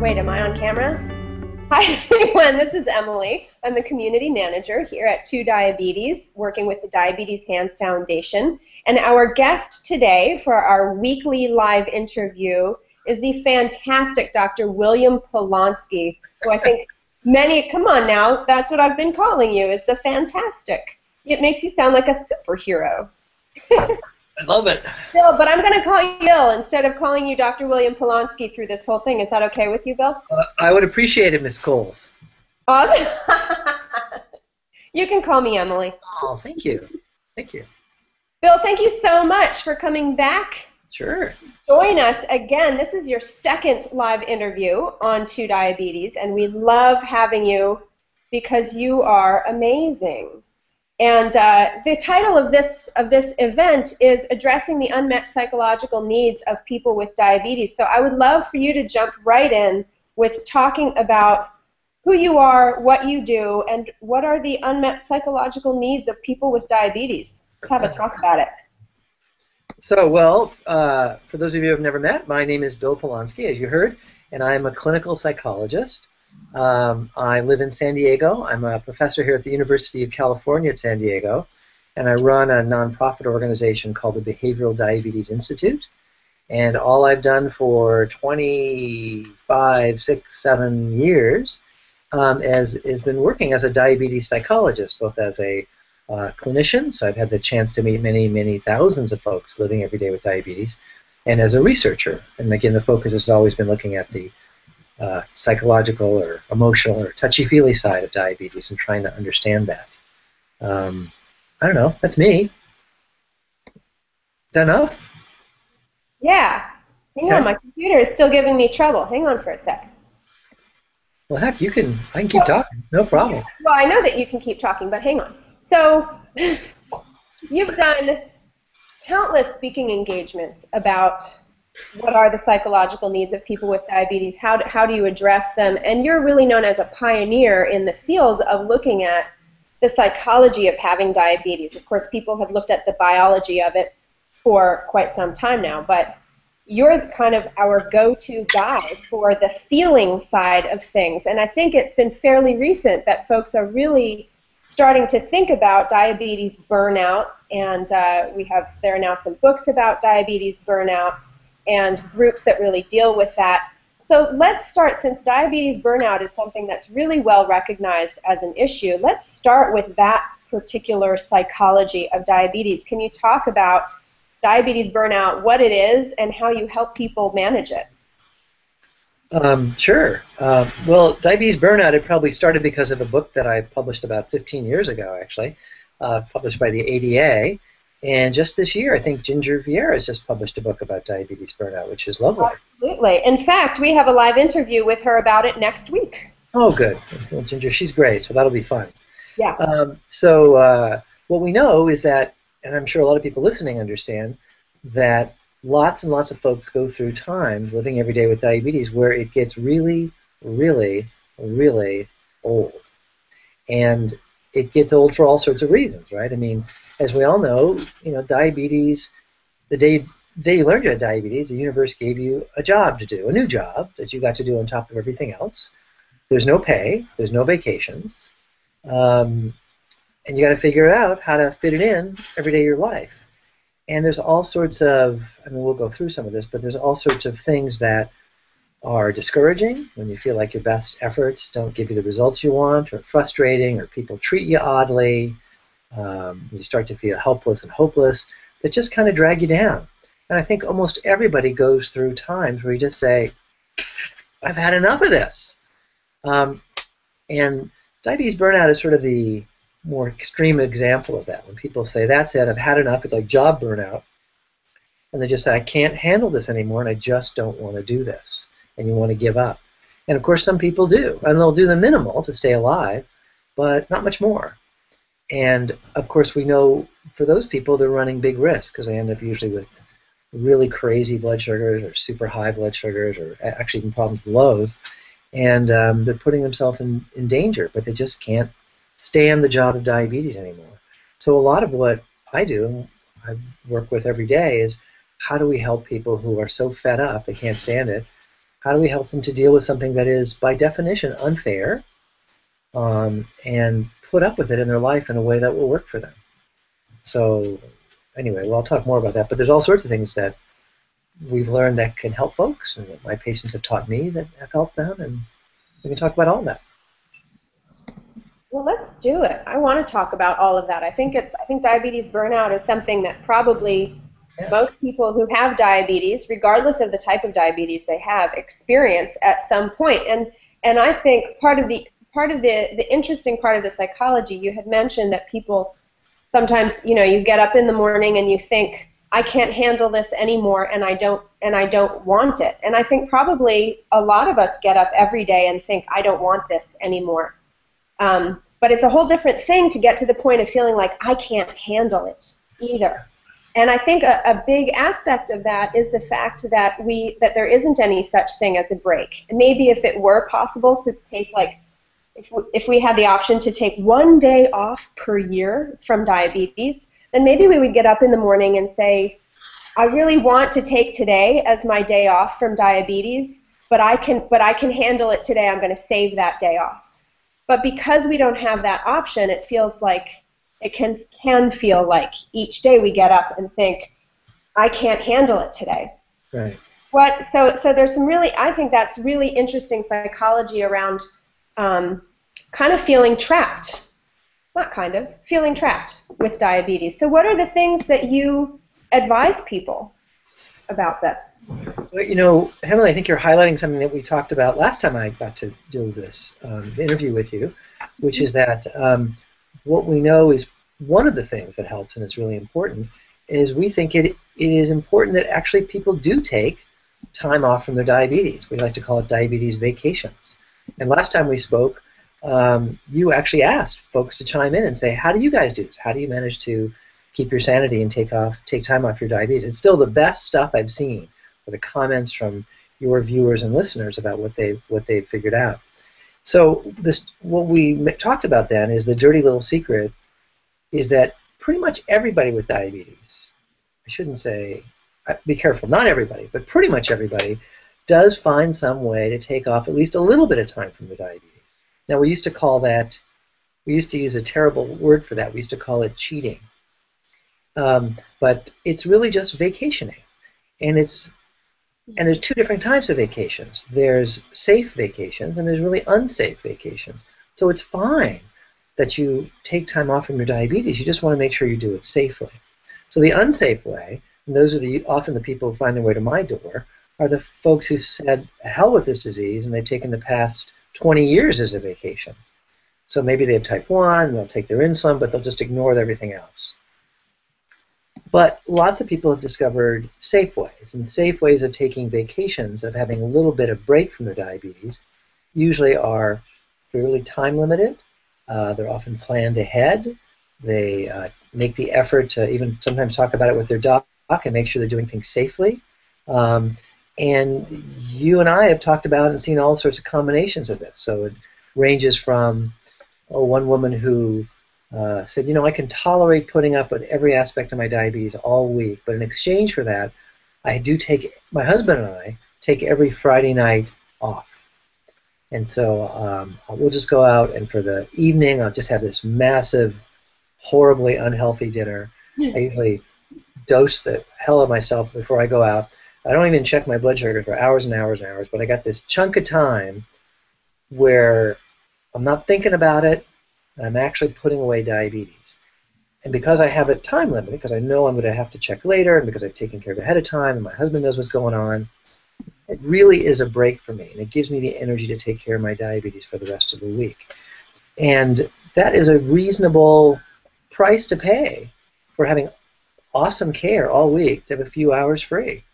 Wait, am I on camera? Hi everyone, this is Emily. I'm the community manager here at TuDiabetes, working with the Diabetes Hands Foundation. And our guest today for our weekly live interview is the fantastic Dr. William Polonsky, who I think many, come on now, that's what I've been calling you, is the fantastic. It makes you sound like a superhero. I love it. Bill, but I'm going to call you Bill instead of calling you Dr. William Polonsky through this whole thing. Is that okay with you, Bill? I would appreciate it, Miss Coles. Awesome. You can call me Emily. Oh, thank you. Thank you. Bill, thank you so much for coming back. Sure. Join us again. This is your second live interview on TuDiabetes, and we love having you because you are amazing. And the title of this event is Addressing the Unmet Psychological Needs of People with Diabetes. So I would love for you to jump right in with talking about who you are, what you do, and what are the unmet psychological needs of people with diabetes. Let's have a talk about it. So, well, for those of you who have never met, my name is Bill Polonsky, as you heard, and I'm a clinical psychologist. I live in San Diego. I'm a professor here at the University of California at San Diego, and I run a nonprofit organization called the Behavioral Diabetes Institute. And all I've done for 25, 6, 7 years has been working as a diabetes psychologist, both as a clinician, so I've had the chance to meet many, many thousands of folks living every day with diabetes, and as a researcher. And again, the focus has always been looking at the psychological or emotional or touchy-feely side of diabetes and trying to understand that. I don't know. That's me. Is that enough? Yeah. Hang on. My computer is still giving me trouble. Hang on for a sec. Well, heck, I can keep talking. No problem. Well, I know that you can keep talking, but hang on. So you've done countless speaking engagements about what are the psychological needs of people with diabetes, how do you address them, and you're really known as a pioneer in the field of looking at the psychology of having diabetes. Of course, people have looked at the biology of it for quite some time now, but you're kind of our go-to guy for the feeling side of things, and I think it's been fairly recent that folks are really starting to think about diabetes burnout, and there are now some books about diabetes burnout and groups that really deal with that. So let's start, since diabetes burnout is something that's really well recognized as an issue, let's start with that particular psychology of diabetes. Can you talk about diabetes burnout, what it is, and how you help people manage it? Sure. Well, diabetes burnout, it probably started because of a book that I published about 15 years ago, actually, published by the ADA. And just this year, I think Ginger Vieira has just published a book about diabetes burnout, which is lovely. Absolutely. In fact, we have a live interview with her about it next week. Oh, good. Well, Ginger, she's great, so that'll be fun. Yeah. What we know is that, and I'm sure a lot of people listening understand, that lots and lots of folks go through times living every day with diabetes where it gets really, really, really old. And it gets old for all sorts of reasons, right? I mean, as we all know, diabetes, the day you learned you had diabetes, the universe gave you a job to do, a new job that you got to do on top of everything else. There's no pay, there's no vacations, and you got to figure out how to fit it in every day of your life. And there's all sorts of, we'll go through some of this, but there's all sorts of things that are discouraging when you feel like your best efforts don't give you the results you want, or frustrating, or people treat you oddly. You start to feel helpless and hopeless that just kind of drag you down. And I think almost everybody goes through times where you just say, I've had enough of this. And diabetes burnout is sort of the more extreme example of that. When people say, that's it, I've had enough, it's like job burnout. And they just say, I can't handle this anymore, and I just don't want to do this. And you want to give up. And of course, some people do. And they'll do the minimal to stay alive, but not much more. And of course, we know for those people, they're running big risks because they end up usually with really crazy blood sugars or super high blood sugars, or actually even problems with lows. And they're putting themselves in danger, but they just can't stay on the job of diabetes anymore. So a lot of what I do, I work with every day, is how do we help people who are so fed up they can't stand it? how do we help them to deal with something that is, by definition, unfair, and put up with it in their life in a way that will work for them. So anyway, well, I'll talk more about that, but there's all sorts of things that we've learned that can help folks, and that my patients have taught me that have helped them, and we can talk about all that. Well, let's do it. I want to talk about all of that. I think diabetes burnout is something that probably most people who have diabetes, regardless of the type of diabetes they have, experience at some point. And I think part of the interesting part of the psychology, you had mentioned that people sometimes, you get up in the morning and you think, I can't handle this anymore, and I don't want it. And I think probably a lot of us get up every day and think, I don't want this anymore. But it's a whole different thing to get to the point of feeling like I can't handle it either. And I think a big aspect of that is the fact that there isn't any such thing as a break. And maybe if it were possible to take, if we had the option to take 1 day off per year from diabetes, then maybe we would get up in the morning and say, I really want to take today as my day off from diabetes, but I can handle it today. I'm going to save that day off. But because we don't have that option, it feels like it can feel like each day we get up and think, I can't handle it today. Right. So there's some really, I think that's really interesting psychology around kind of feeling trapped. Not kind of, feeling trapped with diabetes. So what are the things that you advise people about this? Well, Emily, I think you're highlighting something that we talked about last time I got to do this interview with you, which is that what we know is one of the things that helps, and it's really important, is we think it is important that actually people do take time off from their diabetes. We like to call it diabetes vacations. And last time we spoke, you actually asked folks to chime in and say, how do you guys do this? How do you manage to keep your sanity and take time off your diabetes? It's still the best stuff I've seen, for the comments from your viewers and listeners about what they've figured out. So what we talked about then is the dirty little secret is that pretty much everybody with diabetes, I shouldn't say, be careful, not everybody, but pretty much everybody does find some way to take off at least a little bit of time from their diabetes. Now we used to use a terrible word for that. We used to call it cheating. But it's really just vacationing. And there's two different types of vacations. There's safe vacations and there's really unsafe vacations. So it's fine that you take time off from your diabetes. You just want to make sure you do it safely. So the unsafe way, and those are often the people who find their way to my door, are the folks who said, hell with this disease, and they've taken the past 20 years as a vacation. So maybe they have type 1, they'll take their insulin, but they'll just ignore everything else. But lots of people have discovered safe ways, and safe ways of taking vacations, of having a little bit of break from their diabetes, usually are fairly time limited. They're often planned ahead. They make the effort to even sometimes talk about it with their doc and make sure they're doing things safely. And you and I have talked about and seen all sorts of combinations of this. So it ranges from one woman who said, I can tolerate putting up with every aspect of my diabetes all week, but in exchange for that, my husband and I take every Friday night off. And so we'll just go out, and for the evening, I'll just have this massive, horribly unhealthy dinner. I usually dose the hell of myself before I go out. I don't even check my blood sugar for hours and hours and hours, but I got this chunk of time where I'm not thinking about it, and I'm actually putting away diabetes. And because I have it time limited, because I know I'm going to have to check later, and because I've taken care of it ahead of time, and my husband knows what's going on, it really is a break for me, and it gives me the energy to take care of my diabetes for the rest of the week. And that is a reasonable price to pay for having awesome care all week to have a few hours free.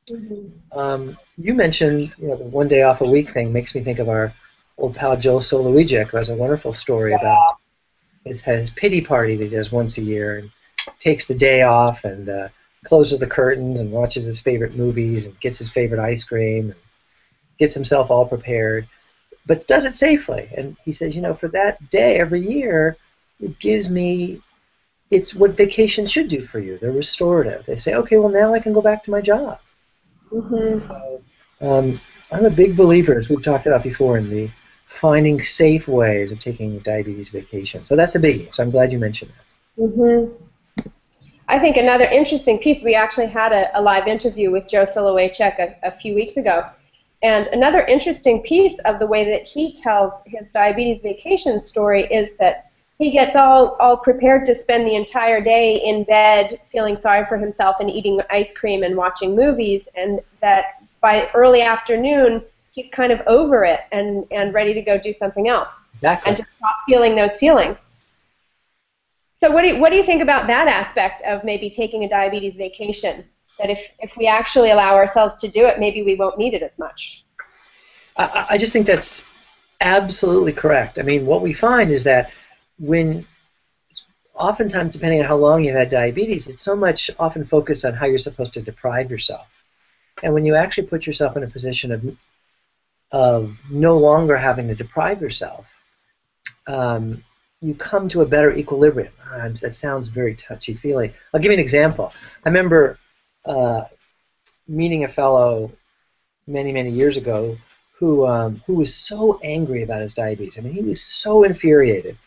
Mm-hmm. You mentioned the 1 day off a week thing. Makes me think of our old pal Joe Solowiecik, who has a wonderful story about his pity party that he does once a year, and takes the day off and closes the curtains and watches his favorite movies and gets his favorite ice cream and gets himself all prepared, but does it safely. And he says, for that day every year, it gives me, it's what vacation should do for you. They're restorative. They say, okay, well now I can go back to my job. Mm-hmm. So I'm a big believer, as we've talked about before, in the finding safe ways of taking a diabetes vacation. So that's a biggie. So I'm glad you mentioned that. Mm-hmm. I think another interesting piece, we actually had a live interview with Joe Solowaychuk a few weeks ago, and another interesting piece of the way that he tells his diabetes vacation story is that he gets all prepared to spend the entire day in bed feeling sorry for himself and eating ice cream and watching movies, and that by early afternoon he's kind of over it and ready to go do something else. Exactly. And to stop feeling those feelings. So what do you think about that aspect of maybe taking a diabetes vacation? That if we actually allow ourselves to do it, maybe we won't need it as much. I just think that's absolutely correct. I mean, what we find is that when, oftentimes, depending on how long you've had diabetes, it's so much often focused on how you're supposed to deprive yourself. And when you actually put yourself in a position of no longer having to deprive yourself, you come to a better equilibrium. That sounds very touchy-feely. I'll give you an example. I remember meeting a fellow many, many years ago who was so angry about his diabetes. I mean, he was so infuriated,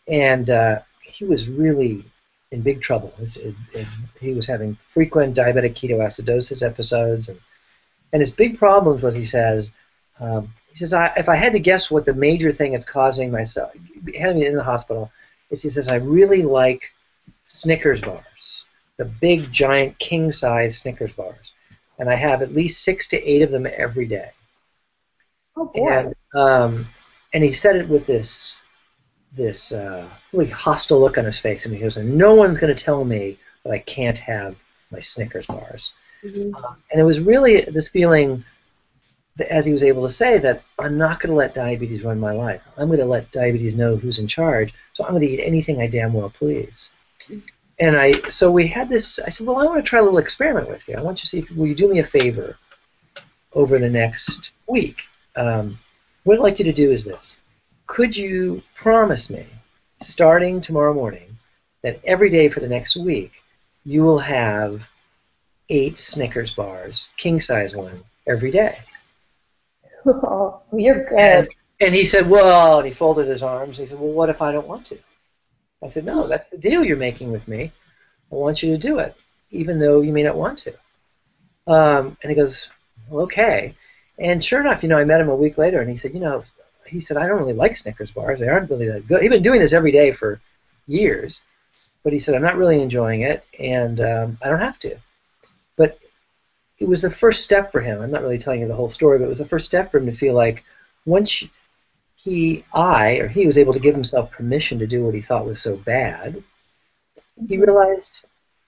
and he was really in big trouble. He was having frequent diabetic ketoacidosis episodes, and his big problems was, he says, if I had to guess what the major thing that's causing myself, having me in the hospital, is, he says, I really like Snickers bars, the big, giant, king-size Snickers bars, and I have at least 6 to 8 of them every day. Oh boy! And he said it with this really hostile look on his face, and he goes, "And no one's going to tell me that I can't have my Snickers bars." Mm-hmm. And it was really this feeling, as he was able to say, that I'm not going to let diabetes run my life. I'm going to let diabetes know who's in charge, so I'm going to eat anything I damn well please. And so we had this, I said, well, I want to try a little experiment with you. I want you to see, will you do me a favor over the next week? What I'd like you to do is this. Could you promise me, starting tomorrow morning, that every day for the next week, you will have 8 Snickers bars, king-size ones, every day? Oh, you're good. And he said, well, and he folded his arms, and he said, well, what if I don't want to? I said, no, that's the deal you're making with me. I want you to do it, even though you may not want to. And he goes, well, okay. And sure enough, I met him a week later, and he said, I don't really like Snickers bars. They aren't really that good. He's been doing this every day for years. But he said, I'm not really enjoying it, and I don't have to. But it was the first step for him. I'm not really telling you the whole story, but it was the first step for him to feel like once he was able to give himself permission to do what he thought was so bad, he realized,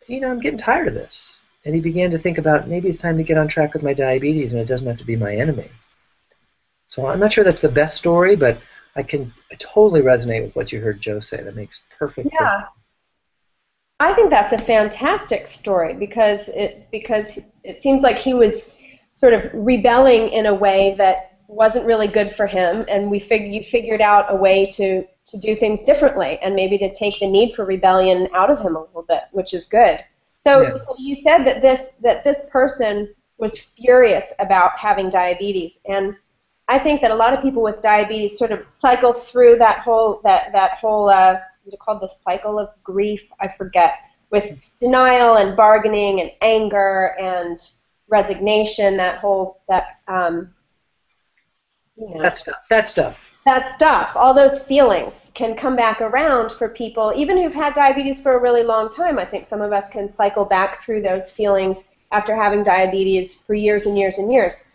I'm getting tired of this. And he began to think about, maybe it's time to get on track with my diabetes, and it doesn't have to be my enemy. So I'm not sure that's the best story, but I totally resonate with what you heard Joe say. That makes perfect sense. Yeah. I think that's a fantastic story because it seems like he was sort of rebelling in a way that wasn't really good for him, and you figured out a way to do things differently and maybe to take the need for rebellion out of him a little bit, which is good. So, Yeah. So you said that this person was furious about having diabetes, and I think that a lot of people with diabetes sort of cycle through that whole is it called the cycle of grief? I forget. With denial and bargaining and anger and resignation, that stuff, all those feelings can come back around for people, even who've had diabetes for a really long time. I think some of us can cycle back through those feelings after having diabetes for years and years and years.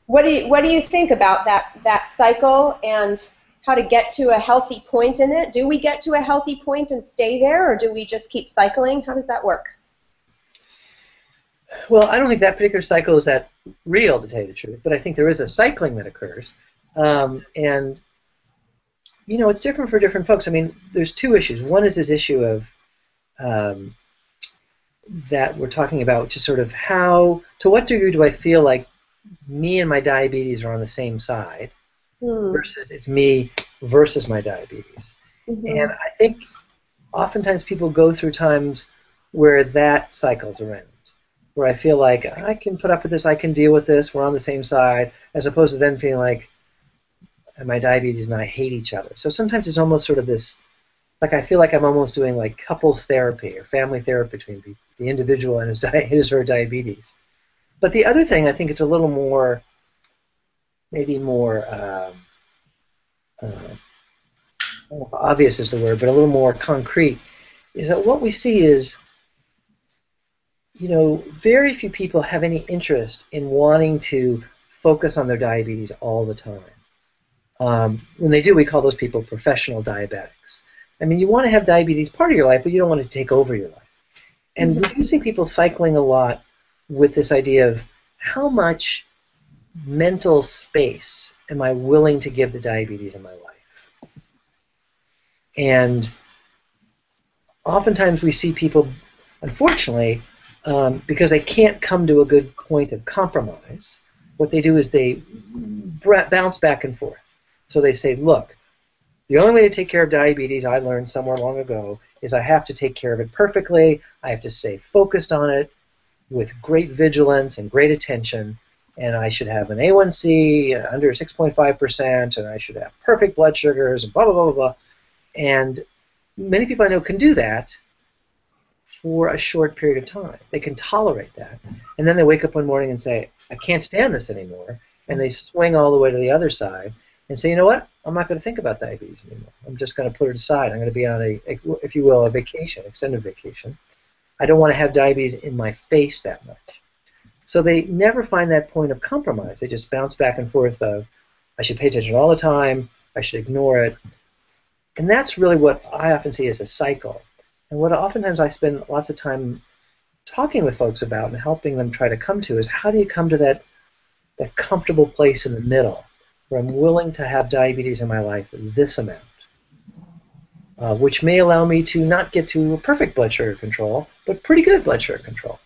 What do you think about that cycle and how to get to a healthy point in it? Do we get to a healthy point and stay there, or do we just keep cycling? How does that work? Well, I don't think that particular cycle is that real, to tell you the truth, but I think there is a cycling that occurs. And, it's different for different folks. I mean, there's 2 issues. One is this issue of that we're talking about, which is sort of to what degree do I feel like me and my diabetes are on the same side versus it's me versus my diabetes. Mm-hmm. And I think oftentimes people go through times where that cycles around. where I feel like I can put up with this, I can deal with this, we're on the same side, as opposed to then feeling like my diabetes and I hate each other. So sometimes it's almost sort of this, like I feel like I'm almost doing like couples therapy or family therapy between the individual and his or her diabetes. But the other thing, I think it's a little more, maybe more, I don't know if obvious is the word, but a little more concrete, is that what we see is, you know, very few people have any interest in wanting to focus on their diabetes all the time. When they do, we call those people professional diabetics. I mean, you want to have diabetes part of your life, but you don't want it to take over your life. And we do see people cycling a lot with this idea of how much mental space am I willing to give the diabetes in my life? And oftentimes we see people, unfortunately, because they can't come to a good point of compromise, what they do is they bounce back and forth. So they say, look, the only way to take care of diabetes, I learned somewhere long ago, is I have to take care of it perfectly. I have to stay focused on it with great vigilance and great attention, and I should have an A1C under 6.5%, and I should have perfect blood sugars, and blah, blah, blah, blah, blah. And many people I know can do that for a short period of time. They can tolerate that. And then they wake up one morning and say, I can't stand this anymore, and they swing all the way to the other side and say, you know what, I'm not going to think about diabetes anymore. I'm just going to put it aside. I'm going to be on if you will, a vacation, extended vacation. I don't want to have diabetes in my face that much. So they never find that point of compromise. They just bounce back and forth of, I should pay attention all the time, I should ignore it. And that's really what I often see as a cycle. And what oftentimes I spend lots of time talking with folks about and helping them try to come to is, how do you come to that comfortable place in the middle where I'm willing to have diabetes in my life this amount, which may allow me to not get to a perfect blood sugar control, but pretty good blood sugar control.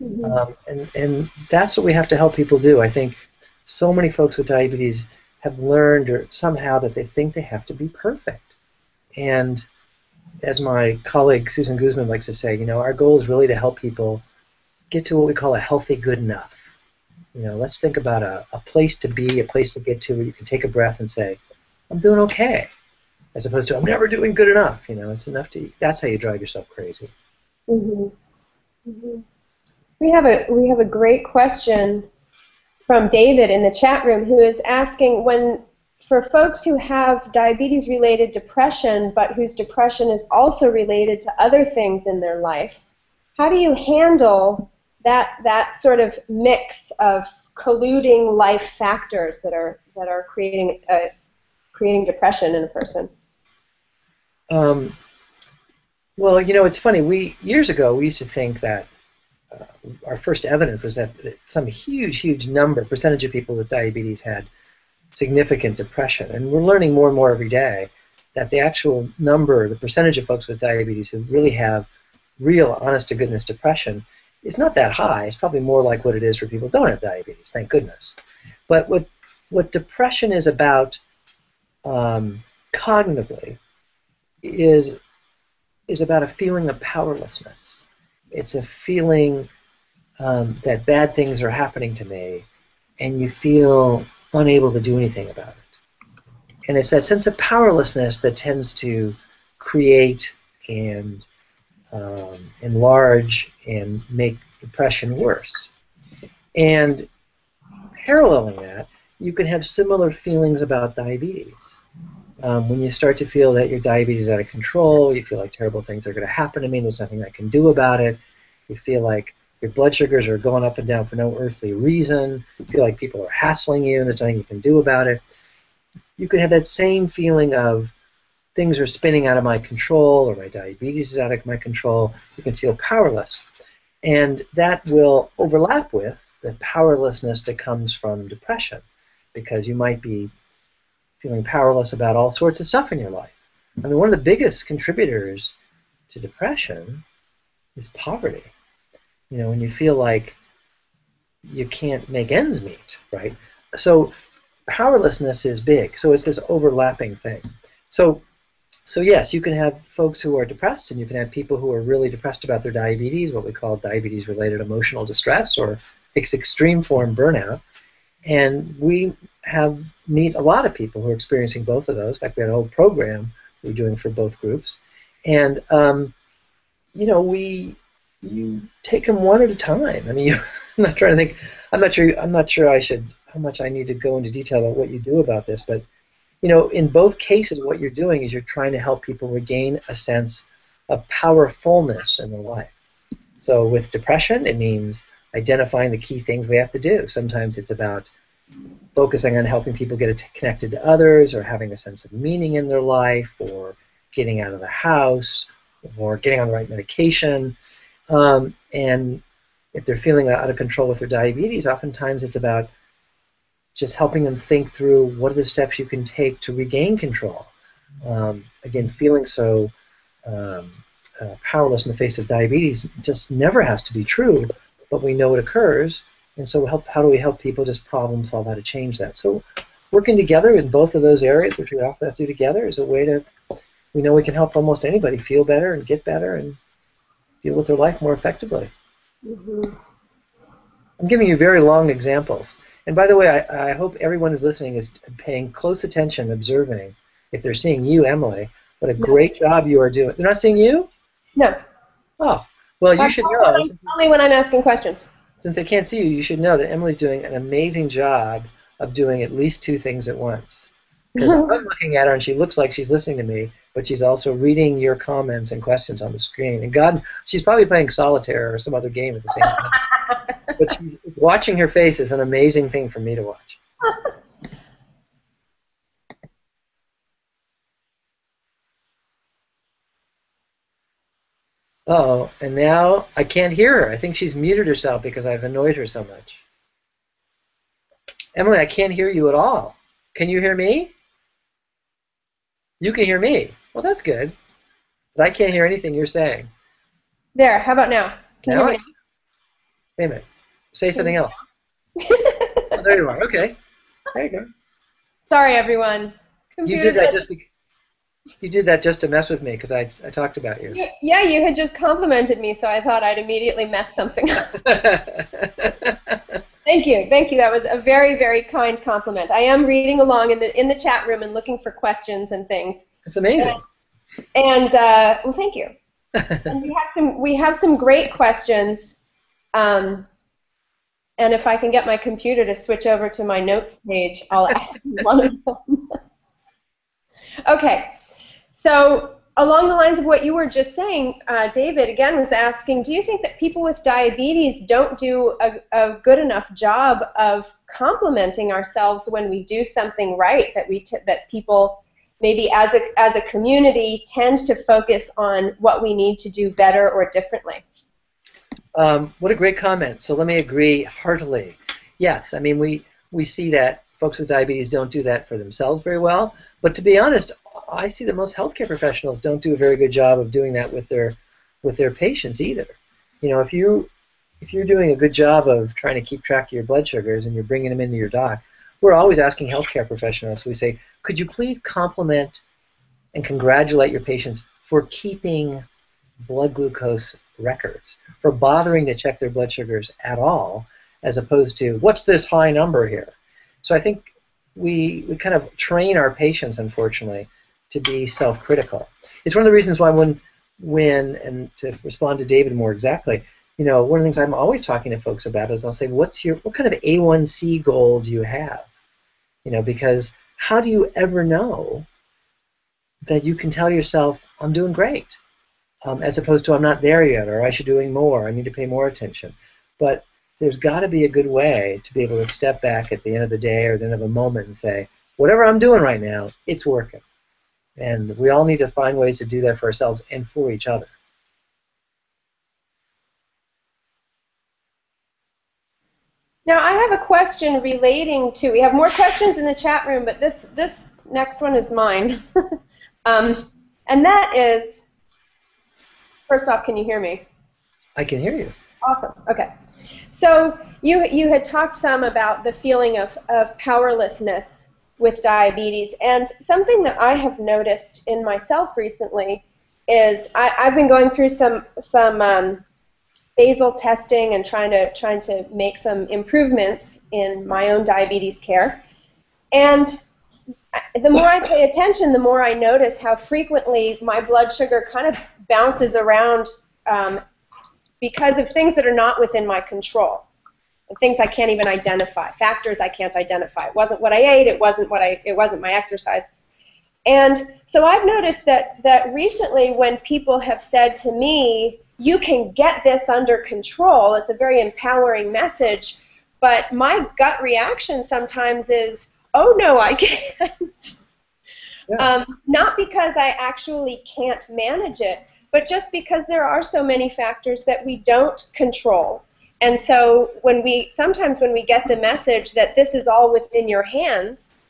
And that's what we have to help people do. I think so many folks with diabetes have learned or somehow that they think they have to be perfect. And as my colleague Susan Guzman likes to say, you know, our goal is really to help people get to what we call a healthy good enough. You know, let's think about a place to be, a place to get to where you can take a breath and say, I'm doing okay, as opposed to I'm never doing good enough. You know, it's enough to eat. That's how you drive yourself crazy. We have a great question from David in the chat room, who is asking, for folks who have diabetes-related depression, but whose depression is also related to other things in their life, how do you handle that sort of mix of colluding life factors that are creating depression in a person? Well, you know, it's funny. Years ago, we used to think that our first evidence was that some huge percentage of people with diabetes had significant depression. And we're learning more and more every day that the actual number, the percentage of folks with diabetes who really have real, honest-to-goodness depression is not that high. It's probably more like what it is for people who don't have diabetes, thank goodness. But what depression is about cognitively is about a feeling of powerlessness. It's a feeling that bad things are happening to me, and you feel unable to do anything about it. And it's that sense of powerlessness that tends to create and enlarge and make depression worse. And paralleling that, you can have similar feelings about diabetes. When you start to feel that your diabetes is out of control, you feel like terrible things are going to happen to me, there's nothing I can do about it, you feel like your blood sugars are going up and down for no earthly reason, you feel like people are hassling you and there's nothing you can do about it, you could have that same feeling of things are spinning out of my control, or my diabetes is out of my control. You can feel powerless. And that will overlap with the powerlessness that comes from depression, because you might be feeling powerless about all sorts of stuff in your life. I mean, one of the biggest contributors to depression is poverty. You know, when you feel like you can't make ends meet, right? So powerlessness is big. So it's this overlapping thing. So So yes, you can have folks who are depressed, and you can have people who are really depressed about their diabetes, what we call diabetes-related emotional distress, or its extreme form, burnout. And we meet a lot of people who are experiencing both of those. In fact, we had a whole program we were doing for both groups. And you know, you take them one at a time. I mean, I'm not trying to think. I'm not sure how much I need to go into detail about what you do about this, but you know, in both cases, what you're doing is you're trying to help people regain a sense of powerfulness in their life. So with depression, it means identifying the key things we have to do. Sometimes it's about focusing on helping people get connected to others, or having a sense of meaning in their life, or getting out of the house, or getting on the right medication. And if they're feeling out of control with their diabetes, oftentimes it's about just helping them think through what are the steps you can take to regain control. Again, feeling so powerless in the face of diabetes just never has to be true, but we know it occurs, and so how do we help people just problem solve how to change that? So working together in both of those areas, which we often have to do together, is a way to, we know we can help almost anybody feel better and get better and deal with their life more effectively. Mm-hmm. I'm giving you very long examples. And by the way, I hope everyone who's listening is paying close attention, observing. If they're seeing you, Emily, what a great job you are doing. They're not seeing you? No. Oh, well, you should know. Only when I'm asking questions. Since they can't see you, you should know that Emily's doing an amazing job of doing at least two things at once. Because I'm looking at her and she looks like she's listening to me, but she's also reading your comments and questions on the screen. And God, she's probably playing solitaire or some other game at the same time. But watching her face is an amazing thing for me to watch. Uh-oh, and now I can't hear her. I think she's muted herself because I've annoyed her so much. Emily, I can't hear you at all. Can you hear me? You can hear me. Well, that's good. But I can't hear anything you're saying. There, how about now? Can you hear me now? Wait a minute. Say something else. Oh, there you are. Okay. There you go. Sorry, everyone. You did that just to mess with me because I talked about you. Yeah, you had just complimented me, so I thought I'd immediately mess something up. Thank you. Thank you. That was a very, very kind compliment. I am reading along in the chat room and looking for questions and things. It's amazing. And well, thank you. And we have some great questions. And if I can get my computer to switch over to my notes page, I'll ask you one of them. Okay. So along the lines of what you were just saying, David, again, was asking, do you think that people with diabetes don't do a good enough job of complimenting ourselves when we do something right, that people maybe as a community tend to focus on what we need to do better or differently? What a great comment. So let me agree heartily. Yes, I mean, we see that folks with diabetes don't do that for themselves very well, but to be honest, I see that most healthcare professionals don't do a very good job of doing that with their patients either. You know, if you're doing a good job of trying to keep track of your blood sugars and you're bringing them into your doc, we're always asking healthcare professionals. We say, could you please compliment and congratulate your patients for keeping blood glucose records, for bothering to check their blood sugars at all, as opposed to, what's this high number here? So I think we kind of train our patients, unfortunately, to be self-critical. It's one of the reasons why when and to respond to David more exactly, you know, one of the things I'm always talking to folks about is I'll say, what kind of A1C goal do you have? You know, because how do you ever know that you can tell yourself, I'm doing great, as opposed to I'm not there yet, or I should be doing more, I need to pay more attention. But there's got to be a good way to be able to step back at the end of the day or the end of a moment and say, whatever I'm doing right now, it's working. And we all need to find ways to do that for ourselves and for each other. Now, I have a question relating to, we have more questions in the chat room, but this next one is mine. And that is, first off, can you hear me? I can hear you. Awesome. Okay. So you had talked some about the feeling of powerlessness with diabetes. And something that I have noticed in myself recently is I've been going through some basal testing and trying to make some improvements in my own diabetes care. And the more I pay attention, the more I notice how frequently my blood sugar kind of bounces around because of things that are not within my control, and things I can't even identify, factors I can't identify. It wasn't what I ate. It wasn't my exercise. And so I've noticed that recently, when people have said to me, "You can get this under control," it's a very empowering message. But my gut reaction sometimes is, "Oh no, I can't." Yeah. Not because I actually can't manage it, but just because there are so many factors that we don't control. And so sometimes when we get the message that this is all within your hands,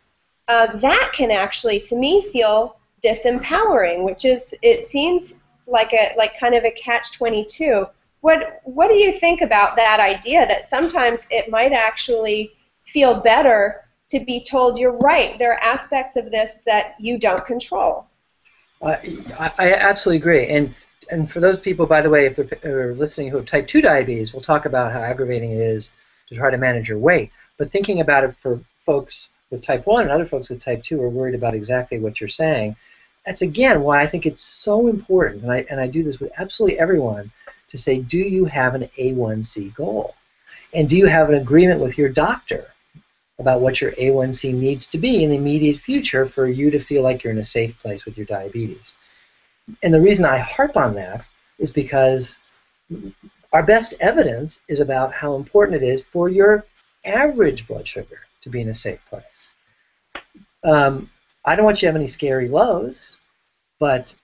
that can actually, to me, feel disempowering, which is, it seems like kind of a catch-22. What do you think about that idea, that sometimes it might actually feel better to be told, you're right, there are aspects of this that you don't control? I absolutely agree. And for those people, by the way, if they're listening who have type 2 diabetes, we'll talk about how aggravating it is to try to manage your weight. But thinking about it for folks with type 1 and other folks with type 2 who are worried about exactly what you're saying, that's again why I think it's so important, and I do this with absolutely everyone, to say, do you have an A1C goal? And do you have an agreement with your doctor about what your A1C needs to be in the immediate future for you to feel like you're in a safe place with your diabetes? And the reason I harp on that is because our best evidence is about how important it is for your average blood sugar to be in a safe place. I don't want you to have any scary lows, but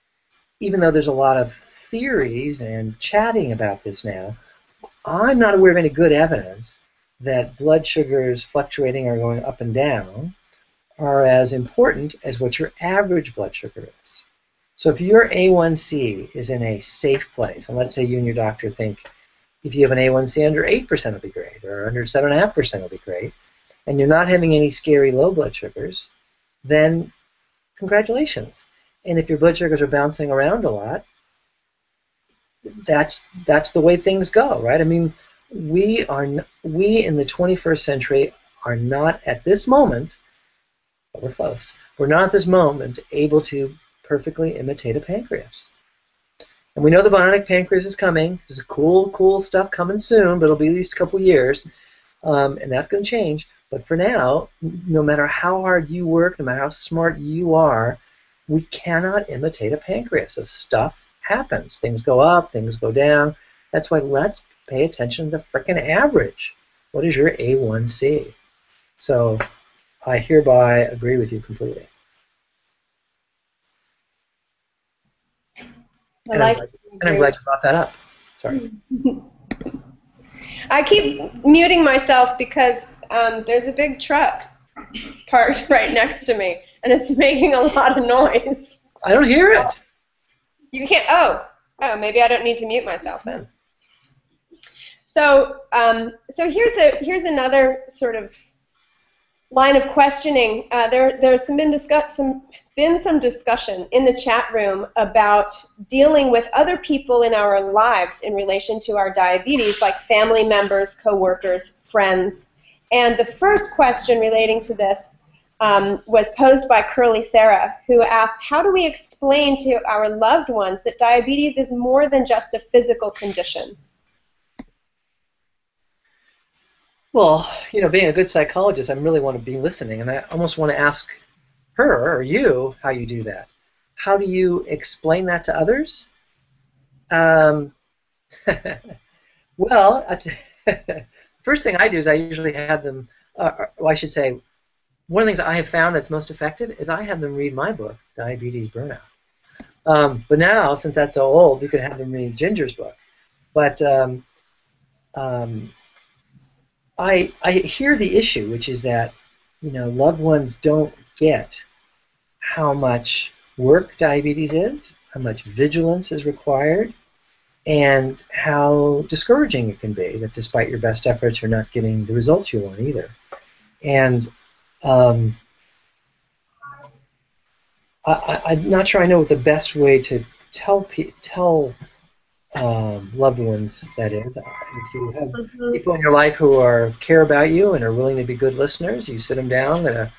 even though there's a lot of theories and chatting about this now, I'm not aware of any good evidence that blood sugars fluctuating or going up and down are as important as what your average blood sugar is. So if your A1C is in a safe place, and let's say you and your doctor think if you have an A1C under 8% will be great, or under 7.5% will be great, and you're not having any scary low blood sugars, then congratulations. And if your blood sugars are bouncing around a lot, that's the way things go, right? I mean, we in the 21st century are not at this moment, but we're close, we're not at this moment able to perfectly imitate a pancreas. And we know the bionic pancreas is coming. There's cool stuff coming soon, but it'll be at least a couple years, and that's going to change. But for now, no matter how hard you work, no matter how smart you are, we cannot imitate a pancreas. So stuff happens. Things go up, things go down. That's why let's pay attention to the frickin' average. What is your A1C? So I hereby agree with you completely. I'm glad you brought that up. Sorry. I keep muting myself because there's a big truck parked right next to me, and it's making a lot of noise. I don't hear it. You can't. Oh, maybe I don't need to mute myself then. So, so here's another sort of line of questioning. There's been some discussion in the chat room about dealing with other people in our lives in relation to our diabetes, like family members, coworkers, friends. And the first question relating to this was posed by Curly Sarah, who asked, how do we explain to our loved ones that diabetes is more than just a physical condition? Well, you know, being a good psychologist, I really want to be listening, and I almost want to ask her or you how you do that. How do you explain that to others? Well, first thing I do is I usually have them, well, I should say, one of the things I have found that's most effective is I have them read my book, Diabetes Burnout. But now, since that's so old, you could have them read Ginger's book. But I hear the issue, which is that, you know, loved ones don't get how much work diabetes is, how much vigilance is required, and how discouraging it can be that despite your best efforts, you're not getting the results you want either. And I'm not sure I know what the best way to tell loved ones that is. If you have Mhm. people in your life who care about you and are willing to be good listeners, you sit them down at a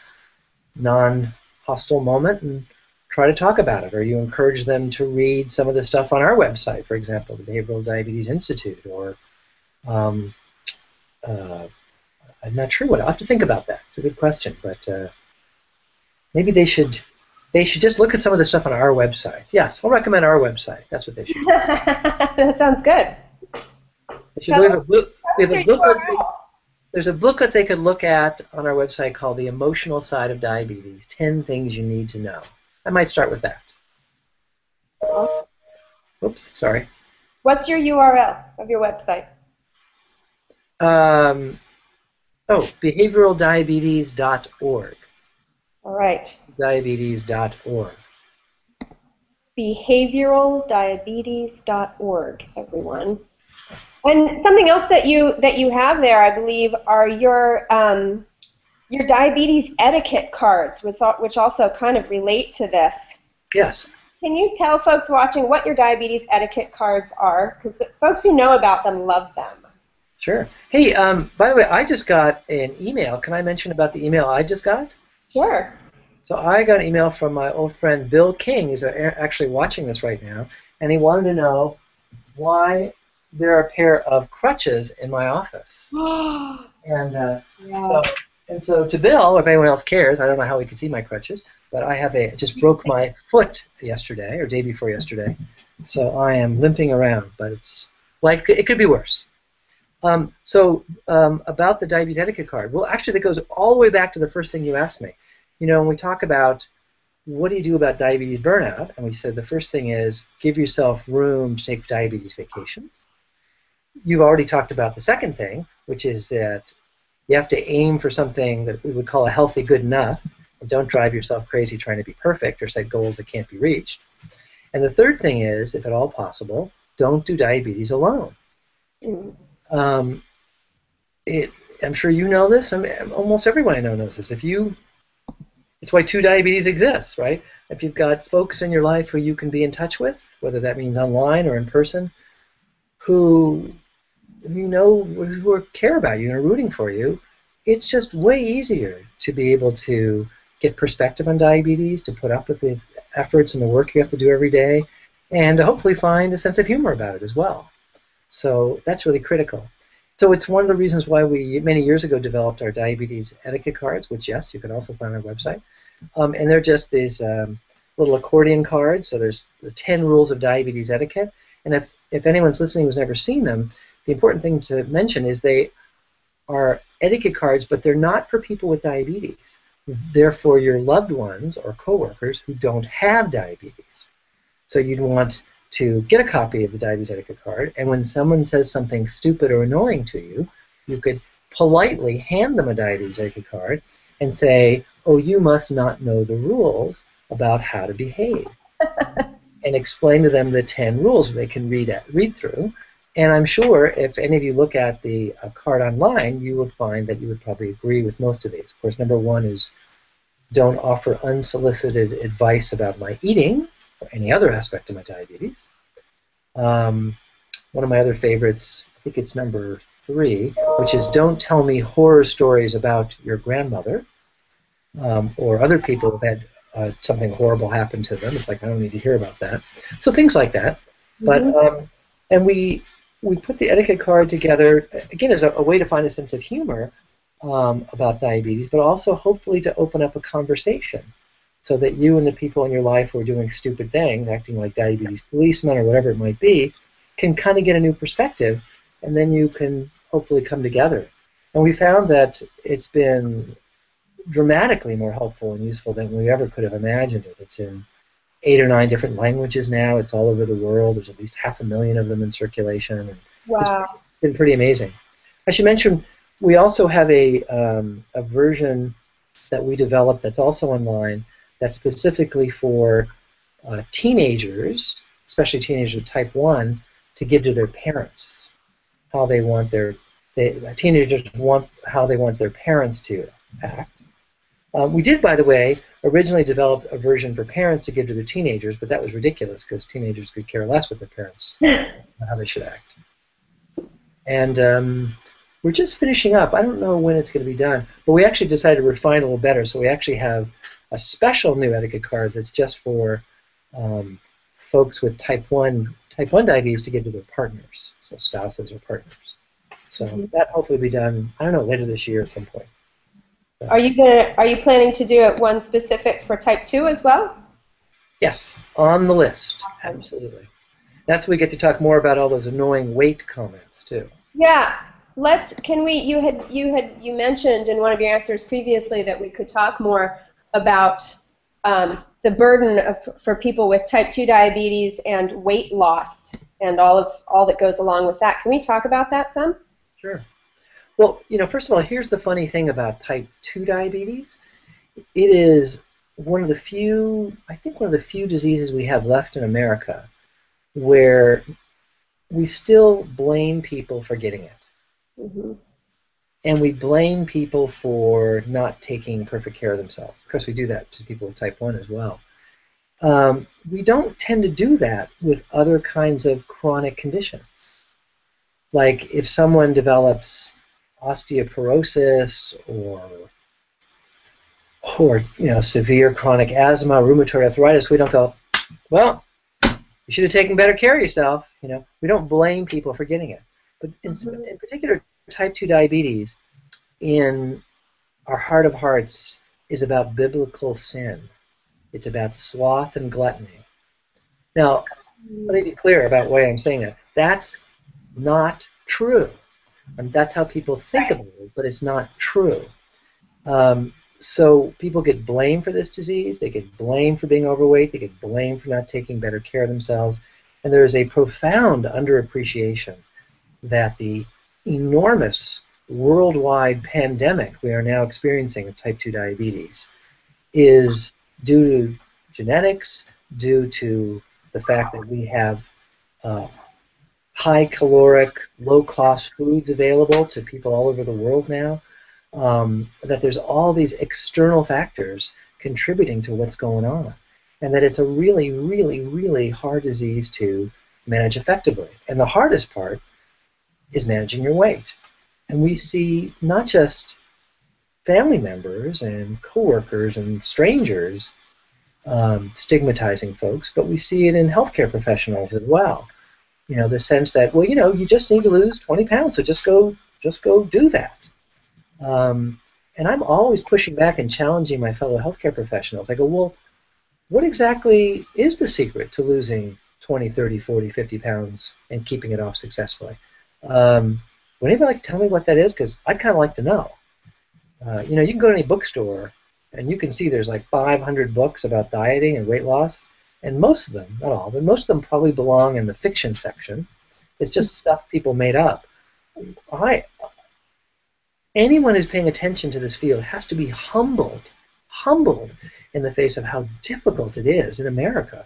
non-hostile moment and try to talk about it, or you encourage them to read some of the stuff on our website, for example, the Behavioral Diabetes Institute, or um, uh, I'm not sure what. I'll have to think about that. It's a good question, but maybe they should just look at some of the stuff on our website. Yes, I'll recommend our website. That's what they should do. That sounds good. They should, we have a book. We Tell us have your a booklet. URL. There's a booklet they could look at on our website called "The Emotional Side of Diabetes: 10 Things You Need to Know." I might start with that. Oops, sorry. What's your URL of your website? Behavioraldiabetes.org. All right. Diabetes.org. Behavioraldiabetes.org, everyone. And something else that you have there, I believe, are your diabetes etiquette cards, which also kind of relate to this. Yes. Can you tell folks watching what your diabetes etiquette cards are? Because the folks who know about them love them. Sure. Hey, by the way, I just got an email. Can I mention about the email I just got? Sure. So I got an email from my old friend Bill King, who's actually watching this right now, and he wanted to know why there are a pair of crutches in my office. And Yeah. so to Bill, if anyone else cares, I don't know how he could see my crutches, but I just broke my foot yesterday or day before yesterday, so I am limping around. But it's life. It could be worse. About the diabetes etiquette card. Well, actually, that goes all the way back to the first thing you asked me. You know, when we talk about what do you do about diabetes burnout, and we said the first thing is give yourself room to take diabetes vacations. You've already talked about the second thing, which is that you have to aim for something that we would call a healthy good enough, and don't drive yourself crazy trying to be perfect or set goals that can't be reached. And the third thing is, if at all possible, don't do diabetes alone. Mm. I'm sure you know this. Almost everyone I know knows this. It's why TuDiabetes exists, right? If you've got folks in your life who you can be in touch with, whether that means online or in person, who care about you and are rooting for you, it's just way easier to be able to get perspective on diabetes, to put up with the efforts and the work you have to do every day, and to hopefully find a sense of humor about it as well. So that's really critical. So it's one of the reasons why we, many years ago, developed our diabetes etiquette cards, which, yes, you can also find on our website. And they're just these little accordion cards. So there's the 10 rules of diabetes etiquette. And if anyone's listening who's never seen them, the important thing to mention is they are etiquette cards, but they're not for people with diabetes. They're for your loved ones or coworkers who don't have diabetes. So you'd want to get a copy of the diabetes etiquette card, and when someone says something stupid or annoying to you, you could politely hand them a diabetes etiquette card and say, oh, you must not know the rules about how to behave. And explain to them the 10 rules they can read through. And I'm sure if any of you look at the card online, you would find that you would probably agree with most of these. Of course, number one is don't offer unsolicited advice about my eating or any other aspect of my diabetes. One of my other favorites, I think it's number 3, which is don't tell me horror stories about your grandmother or other people who've had something horrible happen to them. It's like, I don't need to hear about that. So things like that. Mm-hmm. But and we put the etiquette card together, again, as a way to find a sense of humor about diabetes, but also hopefully to open up a conversation so that you and the people in your life who are doing stupid things, acting like diabetes policemen or whatever it might be, can kind of get a new perspective, and then you can hopefully come together. And we found that it's been dramatically more helpful and useful than we ever could have imagined it. It's in 8 or 9 different languages now. It's all over the world. There's at least 500,000 of them in circulation. And wow. It's been pretty amazing. I should mention, we also have a version that we developed that's also online that's specifically for teenagers, especially teenagers with type 1, to give to their parents. How they want teenagers want how they want their parents to act. We did, by the way, originally developed a version for parents to give to their teenagers, but that was ridiculous because teenagers could care less what their parents how they should act. And we're just finishing up. I don't know when it's going to be done, but we actually decided to refine a little better. So we actually have a special new etiquette card that's just for folks with type 1 diabetes to give to their partners, so spouses or partners. So that hopefully will be done, I don't know, later this year at some point. So. Are you planning to do it one specific for type 2 as well? Yes, on the list. Awesome. Absolutely. That's where we get to talk more about all those annoying weight comments too. Yeah. You mentioned in one of your answers previously that we could talk more about the burden for people with type 2 diabetes and weight loss and all that goes along with that. Can we talk about that some? Sure. Well, first of all, here's the funny thing about type 2 diabetes. It is one of the few diseases we have left in America where we still blame people for getting it. Mm-hmm. And we blame people for not taking perfect care of themselves. Of course, we do that to people with type 1 as well. We don't tend to do that with other kinds of chronic conditions. Like if someone develops osteoporosis or severe chronic asthma, rheumatoid arthritis, we don't go, well, you should have taken better care of yourself. We don't blame people for getting it. But in particular, type 2 diabetes, in our heart of hearts, is about biblical sin. It's about sloth and gluttony. Now, let me be clear about why I'm saying that. That's not true. That's how people think about it, but it's not true. So people get blamed for this disease. They get blamed for being overweight. They get blamed for not taking better care of themselves. And there is a profound underappreciation that the enormous worldwide pandemic we are now experiencing of type 2 diabetes is due to genetics, due to the fact that we have high-caloric, low-cost foods available to people all over the world now, that there's all these external factors contributing to what's going on, and that it's a really, really, really hard disease to manage effectively. And the hardest part is managing your weight. And we see not just family members and coworkers and strangers stigmatizing folks, but we see it in healthcare professionals as well. The sense that, well, you just need to lose 20 pounds, so just go do that. And I'm always pushing back and challenging my fellow healthcare professionals. I go, well, what exactly is the secret to losing 20, 30, 40, 50 pounds and keeping it off successfully? Would anybody like to tell me what that is? Because I'd kind of like to know. You can go to any bookstore and you can see there's like 500 books about dieting and weight loss, and most of them, not all, but most of them probably belong in the fiction section. It's just stuff people made up. Anyone who's paying attention to this field has to be humbled in the face of how difficult it is in America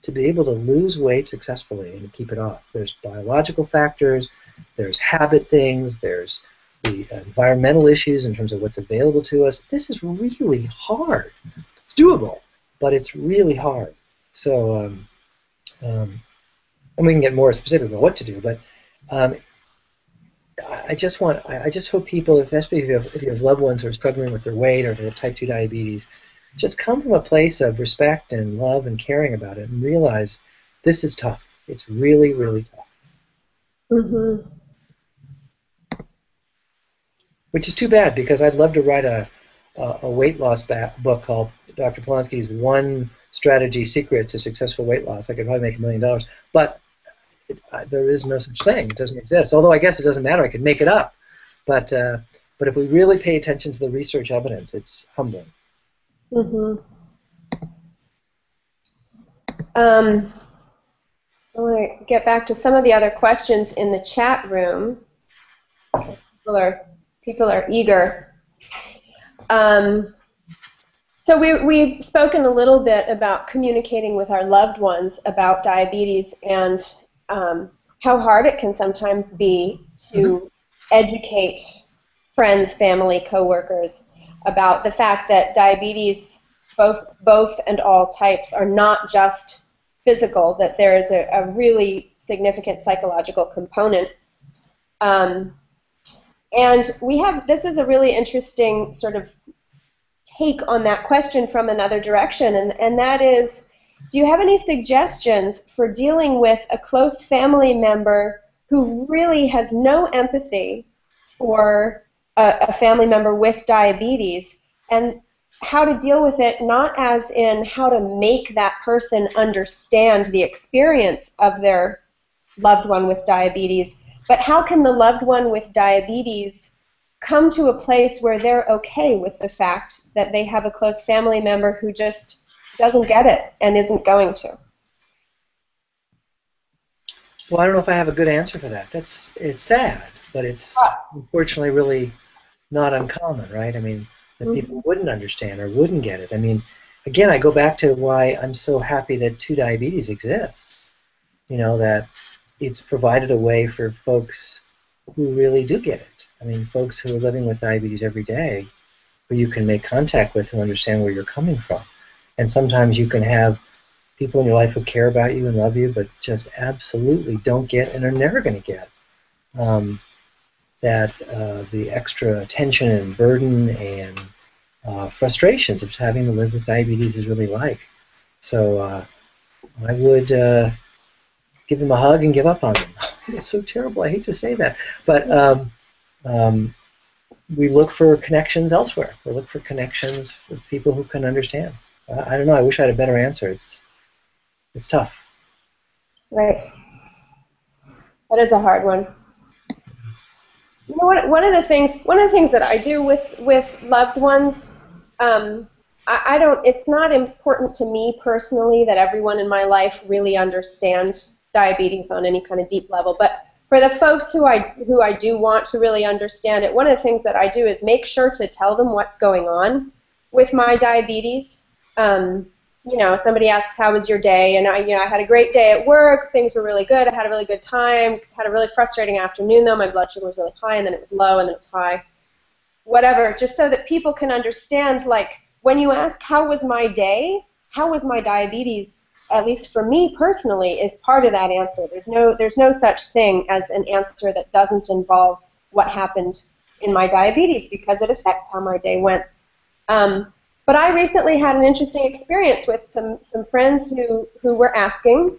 to be able to lose weight successfully and keep it off. There's biological factors, there's habit things, there's the environmental issues in terms of what's available to us. This is really hard. It's doable, but it's really hard. So, and we can get more specific about what to do, but I just hope people, especially if you have loved ones who are struggling with their weight or if they have type 2 diabetes, just come from a place of respect and love and caring about it and realize this is tough. It's really, really tough. Mm-hmm. Which is too bad, because I'd love to write a weight loss book called Dr. Polonsky's One Strategy Secret to Successful Weight Loss. I could probably make $1 million. But there is no such thing. It doesn't exist. Although I guess it doesn't matter. I could make it up. But if we really pay attention to the research evidence, it's humbling. Mm-hmm. I want to get back to some of the other questions in the chat room. People are eager. So we've spoken a little bit about communicating with our loved ones about diabetes and how hard it can sometimes be to educate friends, family, coworkers about the fact that diabetes both and all types are not just physical, that there is a really significant psychological component. And this is a really interesting sort of take on that question from another direction, and that is, do you have any suggestions for dealing with a close family member who really has no empathy for a family member with diabetes, and how to deal with it, not as in how to make that person understand the experience of their loved one with diabetes, but how can the loved one with diabetes come to a place where they're okay with the fact that they have a close family member who just doesn't get it and isn't going to? Well, I don't know if I have a good answer for that. It's sad, but it's unfortunately really not uncommon, right? I mean, that people wouldn't understand or wouldn't get it. I mean, again, I go back to why I'm so happy that TuDiabetes exists. You know, that it's provided a way for folks who really do get it. I mean, folks who are living with diabetes every day, who you can make contact with and understand where you're coming from. And sometimes you can have people in your life who care about you and love you, but just absolutely don't get and are never going to get the extra attention and burden and frustrations of having to live with diabetes is really like. So I would give them a hug and give up on them. It's so terrible. I hate to say that. But we look for connections elsewhere. We look for connections with people who can understand. I don't know. I wish I had a better answer. It's tough. Right. That is a hard one. You know, one of the things that I do with loved ones, I don't. It's not important to me personally that everyone in my life really understands diabetes on any kind of deep level. But for the folks who I do want to really understand it, one of the things that I do is make sure to tell them what's going on with my diabetes. You know, somebody asks, how was your day? And I had a great day at work. Things were really good. I had a really good time. Had a really frustrating afternoon, though. My blood sugar was really high, and then it was low, and then it was high. Whatever, just so that people can understand, like, when you ask, how was my day? How was my diabetes? At least for me personally, is part of that answer. There's no such thing as an answer that doesn't involve what happened in my diabetes, because it affects how my day went. But I recently had an interesting experience with some friends who were asking,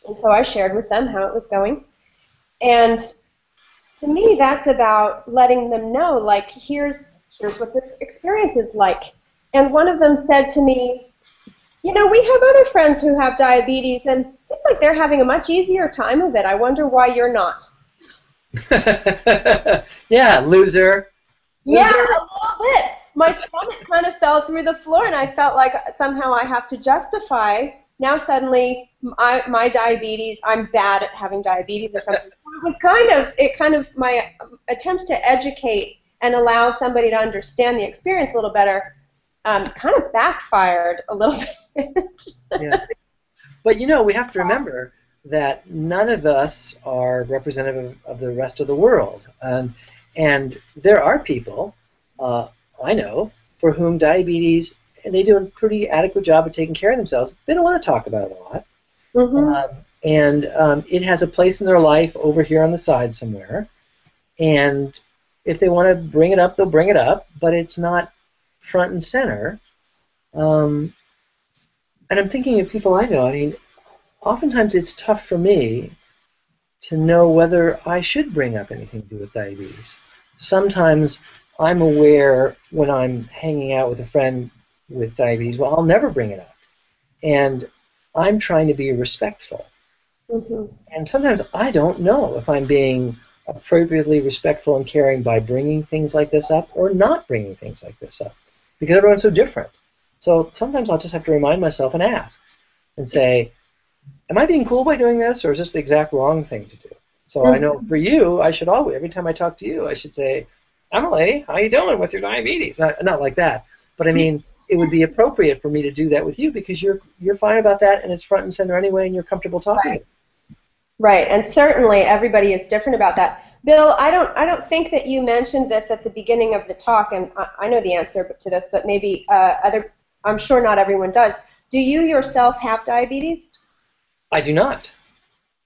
and so I shared with them how it was going. And to me, that's about letting them know, like, here's what this experience is like. And one of them said to me, you know, we have other friends who have diabetes, and it seems like they're having a much easier time of it. I wonder why you're not. Yeah, loser. Yeah, a little bit. My stomach kind of fell through the floor, and I felt like somehow I have to justify. Now suddenly, my diabetes, I'm bad at having diabetes or something. It kind of my attempt to educate and allow somebody to understand the experience a little better kind of backfired a little bit. Yeah. But you know, we have to remember that none of us are representative of the rest of the world, and there are people I know for whom diabetes, and they do a pretty adequate job of taking care of themselves. They don't want to talk about it a lot, and it has a place in their life over here on the side somewhere. And if they want to bring it up, they'll bring it up, but it's not front and center. And I'm thinking of people I know. I mean, oftentimes it's tough for me to know whether I should bring up anything to do with diabetes. Sometimes I'm aware when I'm hanging out with a friend with diabetes, well, I'll never bring it up. And I'm trying to be respectful. And sometimes I don't know if I'm being appropriately respectful and caring by bringing things like this up or not bringing things like this up, because everyone's so different. So sometimes I'll just have to remind myself and ask and say, am I being cool by doing this, or is this the exact wrong thing to do? So I know for you, I should always, every time I talk to you, I should say, Emily, how you doing with your diabetes? Not like that, but I mean, it would be appropriate for me to do that with you because you're fine about that, and it's front and center anyway, and you're comfortable talking. Right, and certainly everybody is different about that. Bill, I don't think that you mentioned this at the beginning of the talk, and I know the answer to this, but maybe other I'm sure not everyone does. Do you yourself have diabetes? I do not.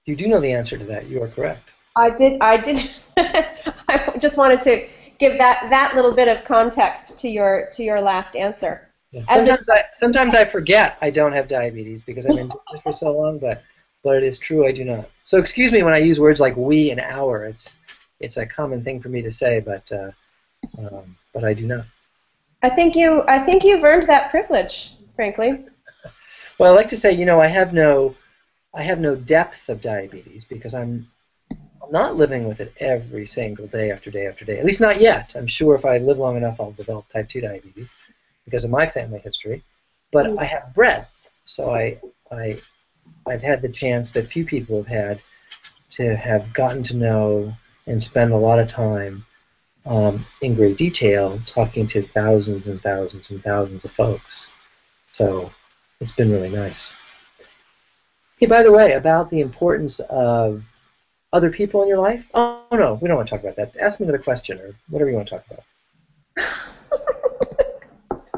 You do know the answer to that. You are correct. I did. I just wanted to give that little bit of context to your last answer. Yeah. Sometimes I forget I don't have diabetes because I've been doing this for so long, but it is true I do not. So excuse me when I use words like we and our. It's a common thing for me to say, but I do not. I think you've earned that privilege, frankly. Well, I like to say, I have no depth of diabetes because I'm not living with it every single day after day after day. At least not yet. I'm sure if I live long enough, I'll develop type 2 diabetes because of my family history. But I have breadth, so I've had the chance that few people have had to have gotten to know and spend a lot of time in great detail talking to thousands and thousands and thousands of folks. So it's been really nice. Hey, by the way, about the importance of other people in your life? Oh, no, we don't want to talk about that. Ask me another question or whatever you want to talk about.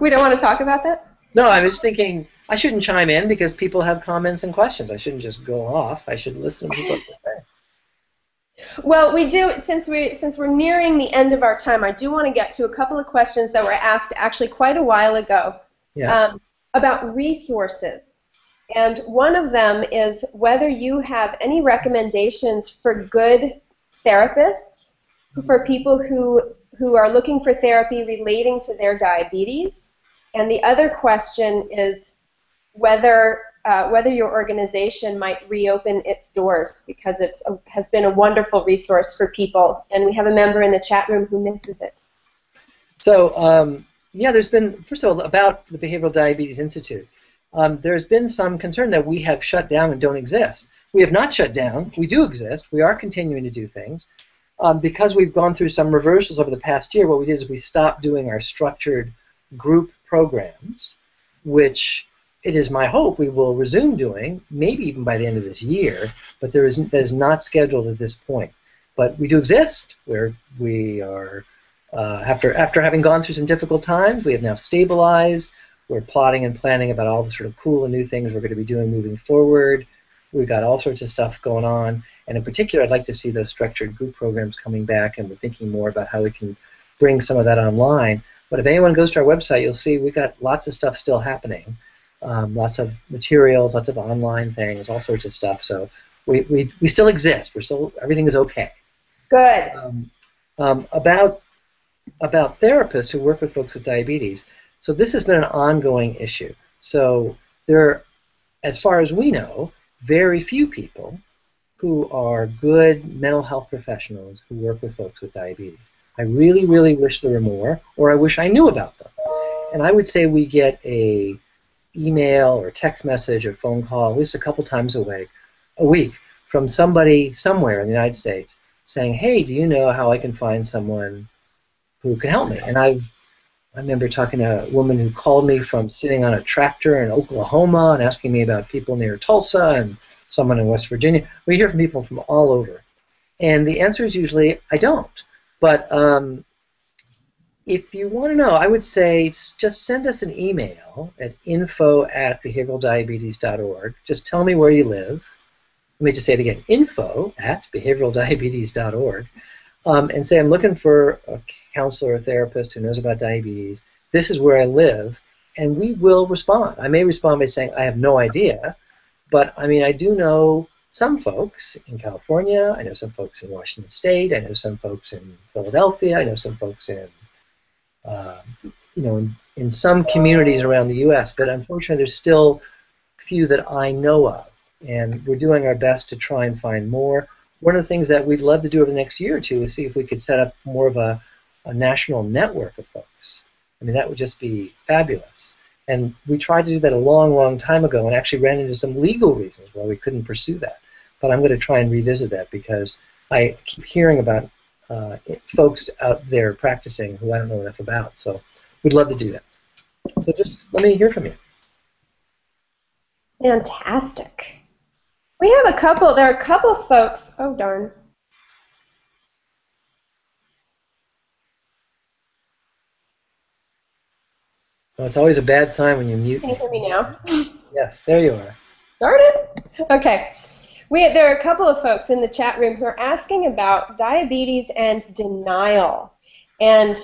We don't want to talk about that? No, I was thinking I shouldn't chime in because people have comments and questions. I shouldn't just go off. I should listen to what they say. Well, we do, since we're nearing the end of our time, I do want to get to a couple of questions that were asked actually quite a while ago about resources. And one of them is whether you have any recommendations for good therapists, for people who are looking for therapy relating to their diabetes. And the other question is whether your organization might reopen its doors because it has been a wonderful resource for people. And we have a member in the chat room who misses it. So, yeah, there's been, first of all, about the Behavioral Diabetes Institute. There's been some concern that we have shut down and don't exist. We have not shut down. We do exist. We are continuing to do things. Because we've gone through some reversals over the past year, what we did is we stopped doing our structured group programs, which it is my hope we will resume doing, maybe even by the end of this year, but that is not scheduled at this point. But we do exist, where we are, after having gone through some difficult times, we have now stabilized. We're plotting and planning about all the sort of cool and new things we're going to be doing moving forward. We've got all sorts of stuff going on. And in particular, I'd like to see those structured group programs coming back, and we're thinking more about how we can bring some of that online. But if anyone goes to our website, you'll see we've got lots of stuff still happening. Lots of materials, lots of online things, all sorts of stuff. So we still exist. Everything is okay. Good. About therapists who work with folks with diabetes. So this has been an ongoing issue. So there are, as far as we know, very few people who are good mental health professionals who work with folks with diabetes. I really, really wish there were more, or I wish I knew about them. And I would say we get a email or text message or phone call at least a couple times a week from somebody somewhere in the United States saying, hey, do you know how I can find someone who can help me? And I remember talking to a woman who called me from sitting on a tractor in Oklahoma and asking me about people near Tulsa and someone in West Virginia. We hear from people from all over. And the answer is usually, I don't. But if you want to know, I would say just send us an email at info@behavioraldiabetes.org. Just tell me where you live. Let me just say it again, info@behavioraldiabetes.org. And say, I'm looking for a counselor or therapist who knows about diabetes. This is where I live, and we will respond. I may respond by saying, I have no idea, but I mean, I do know some folks in California. I know some folks in Washington State. I know some folks in Philadelphia. I know some folks in, in some communities around the U.S., but unfortunately, there's still few that I know of, and we're doing our best to try and find more. One of the things that we'd love to do over the next year or two is see if we could set up more of a national network of folks. I mean, that would just be fabulous. And we tried to do that a long, long time ago and actually ran into some legal reasons why we couldn't pursue that. But I'm going to try and revisit that because I keep hearing about folks out there practicing who I don't know enough about. So we'd love to do that. So just let me hear from you. Fantastic. We have there are a couple folks, oh darn. Well, it's always a bad sign when you mute Can you me. hear me now? Yes, there you are. Darn it. Okay. There are a couple of folks in the chat room who are asking about diabetes and denial. And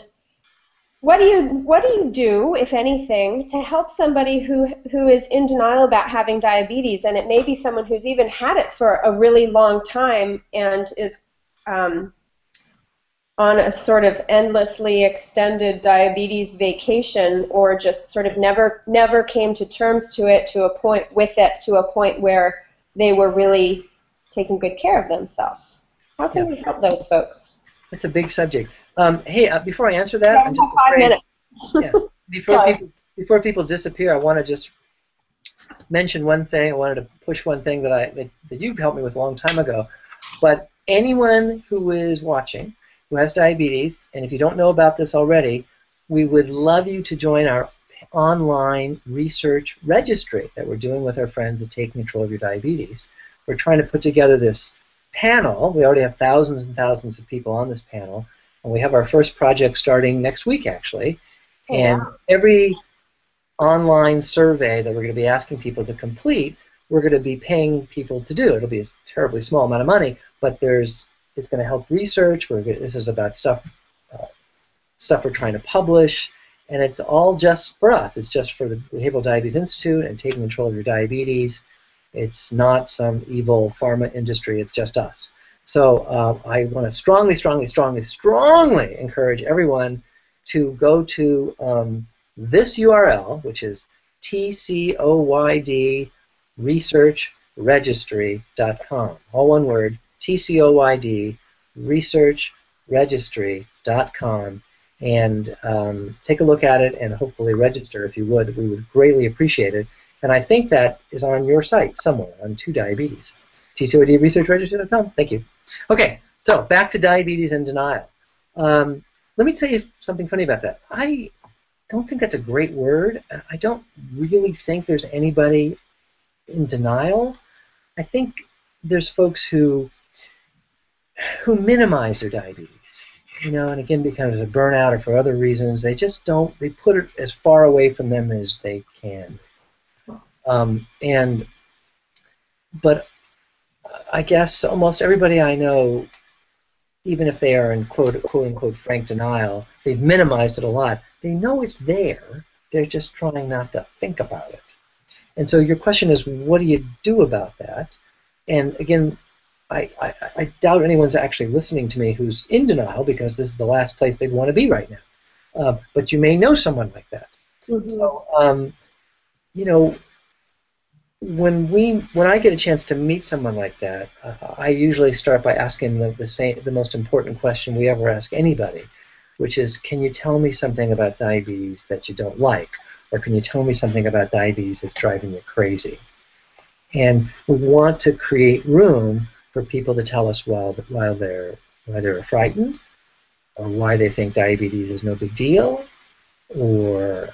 what do you do, if anything, to help somebody who is in denial about having diabetes? And it may be someone who's even had it for a really long time and is on a sort of endlessly extended diabetes vacation, or just sort of never came to terms to it, to a point with it, to a point where they were really taking good care of themselves. How can we help those folks? It's a big subject. Hey, before I answer that, I'm just 5 minutes. Yeah, before people disappear, I want to just mention one thing. I wanted to push one thing that you helped me with a long time ago. But anyone who is watching who has diabetes, and if you don't know about this already, we would love you to join our online research registry that we're doing with our friends at Taking Control of Your Diabetes. We're trying to put together this panel. We already have thousands and thousands of people on this panel, and we have our first project starting next week, actually. And every online survey that we're going to be asking people to complete, we're going to be paying people to do. It'll be a terribly small amount of money, but it's going to help research. This is about stuff we're trying to publish, and it's all just for us. It's just for the Behavioral Diabetes Institute and Taking Control of Your Diabetes. It's not some evil pharma industry. It's just us. So I want to strongly, strongly, strongly, strongly encourage everyone to go to this URL, which is tcoydresearchregistry.com. All one word, tcoydresearchregistry.com, and take a look at it and hopefully register if you would. We would greatly appreciate it. And I think that is on your site somewhere, on TuDiabetes. tcoydresearchregistry.com. Thank you. Okay, so back to diabetes and denial. Let me tell you something funny about that. I don't think that's a great word. I don't really think there's anybody in denial. I think there's folks who minimize their diabetes, and again, because of burnout or for other reasons, they just don't. They put it as far away from them as they can. But I guess almost everybody I know, even if they are in quote unquote frank denial, they've minimized it a lot. They know it's there. They're just trying not to think about it. And so your question is, what do you do about that? And again, I doubt anyone's actually listening to me who's in denial, because this is the last place they'd want to be right now. But you may know someone like that. Mm-hmm. So, when I get a chance to meet someone like that, I usually start by asking the most important question we ever ask anybody, which is, can you tell me something about diabetes that you don't like? Or can you tell me something about diabetes that's driving you crazy? And we want to create room for people to tell us why they're frightened, or why they think diabetes is no big deal, or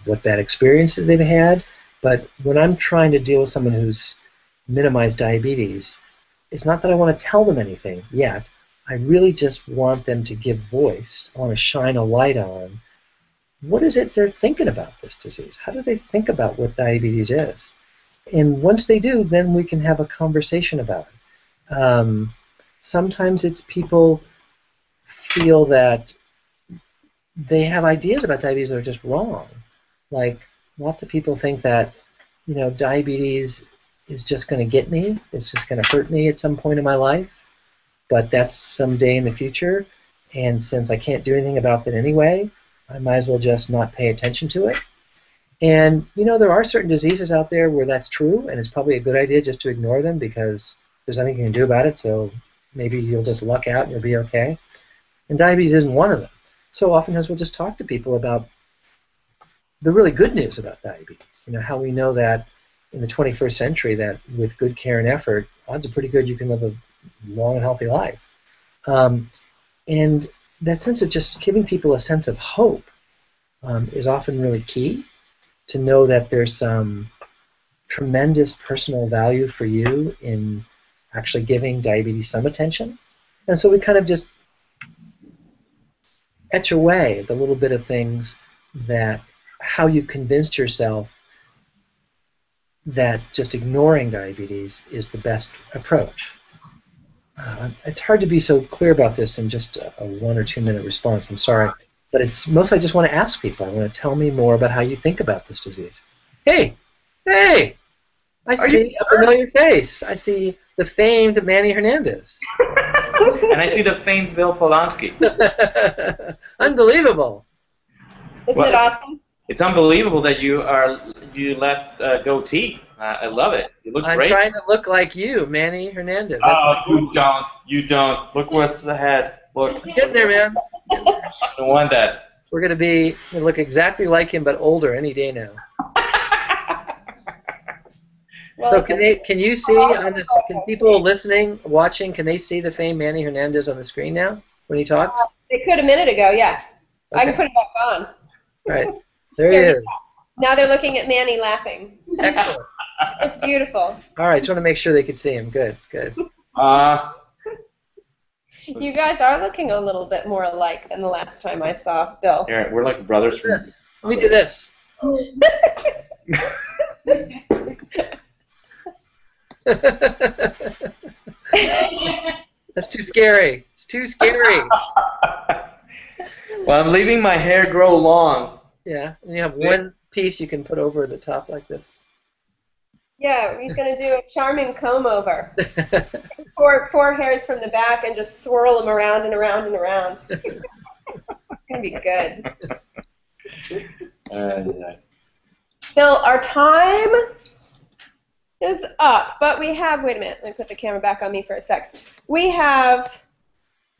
what bad experiences they've had. But when I'm trying to deal with someone who's minimized diabetes, it's not that I want to tell them anything yet. I really just want them to give voice. I want to shine a light on what is it they're thinking about this disease. How do they think about what diabetes is? And once they do, then we can have a conversation about it. Sometimes it's people feel that they have ideas about diabetes that are just wrong. Like, lots of people think that, diabetes is just going to get me. It's just going to hurt me at some point in my life. But that's someday in the future. And since I can't do anything about it anyway, I might as well just not pay attention to it. And, there are certain diseases out there where that's true, and it's probably a good idea just to ignore them because there's nothing you can do about it, so maybe you'll just luck out and you'll be okay. And diabetes isn't one of them. So oftentimes we'll just talk to people about the really good news about diabetes. How we know that in the 21st century that with good care and effort, odds are pretty good you can live a long and healthy life. And that sense of just giving people a sense of hope is often really key, to know that there's some tremendous personal value for you in actually giving diabetes some attention. And so we kind of just etch away the little bit of things that how you convinced yourself that just ignoring diabetes is the best approach. It's hard to be so clear about this in just a 1 or 2 minute response. I'm sorry. But it's mostly I just want to ask people. I want to tell me more about how you think about this disease. Hey! Hey! I see a familiar face. I see the famed Manny Hernandez. And I see the famed Bill Polonsky. Unbelievable. Isn't it awesome? It's unbelievable that you left goatee. I love it. You look great. I'm trying to look like you, Manny Hernandez. That's you don't. You don't. Look what's ahead. Look. You're getting there, man. No wonder. We're going to look exactly like him, but older any day now. Well, so can you see on this? Can people listening, watching, can they see the famed Manny Hernandez on the screen now when he talks? They could a minute ago, yeah. Okay. I can put it back on. Right. There he is. Now they're looking at Manny laughing. Excellent. It's beautiful. All right, just want to make sure they could see him. Good, good. You guys are looking a little bit more alike than the last time I saw Bill. Yeah, we're like brothers from Let me do this. That's too scary. It's too scary. Well, I'm leaving my hair grow long. Yeah, and you have one piece you can put over the top like this. Yeah, he's going to do a charming comb over. Four hairs from the back and just swirl them around and around and around. It's going to be good. Yeah. Phil, our time is up, but we have, wait a minute, let me put the camera back on me for a sec. We have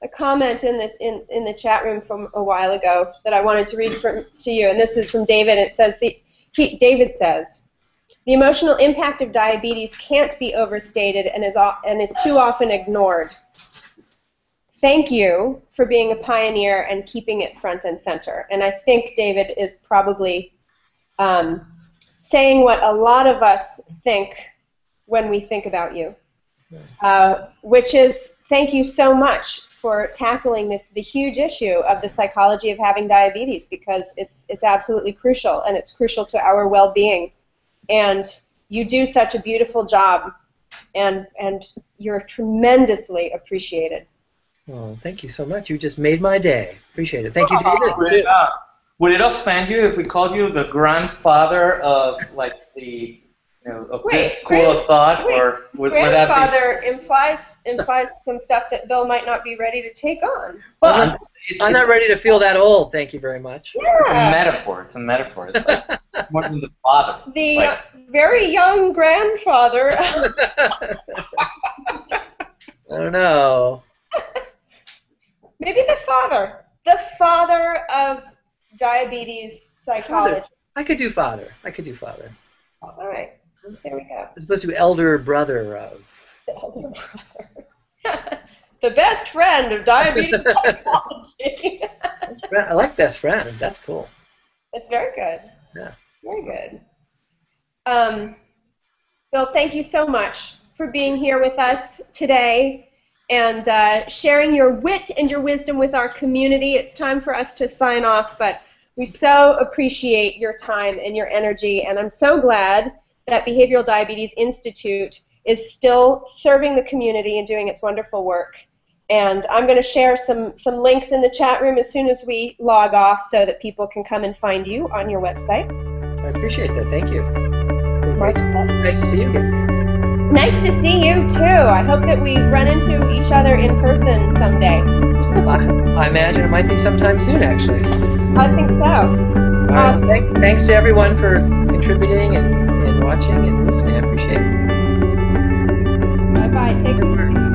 a comment in the chat room from a while ago that I wanted to read to you, and this is from David. It says, David says, the emotional impact of diabetes can't be overstated and is too often ignored. Thank you for being a pioneer and keeping it front and center. And I think David is probably saying what a lot of us think when we think about you, which is thank you so much for tackling the huge issue of the psychology of having diabetes, because it's absolutely crucial, and it's crucial to our well-being. And you do such a beautiful job, and you're tremendously appreciated. Oh, thank you so much. You just made my day. Appreciate it. Thank you, David. Would it offend you if we called you the grandfather of this school of thought, or would that be? Grandfather implies some stuff that Bill might not be ready to take on. Well, I'm not ready to feel that old. Thank you very much. Yeah. It's a metaphor. It's a metaphor. It's like more than the father. The very young grandfather. I don't know. Maybe the father of diabetes psychology. I could do father. All right, there we go. As opposed to elder brother of. The elder brother. The best friend of diabetes psychology. I like best friend. That's cool. It's very good. Yeah. Very good. Bill, thank you so much for being here with us today and sharing your wit and your wisdom with our community. It's time for us to sign off, but we so appreciate your time and your energy, and I'm so glad that Behavioral Diabetes Institute is still serving the community and doing its wonderful work. And I'm going to share some links in the chat room as soon as we log off so that people can come and find you on your website. I appreciate that. Thank you. Nice to see you again. Nice to see you, too. I hope that we run into each other in person someday. I imagine it might be sometime soon, actually. I think so. Awesome. Thanks to everyone for contributing and watching and listening. I appreciate it. Bye-bye. Take care.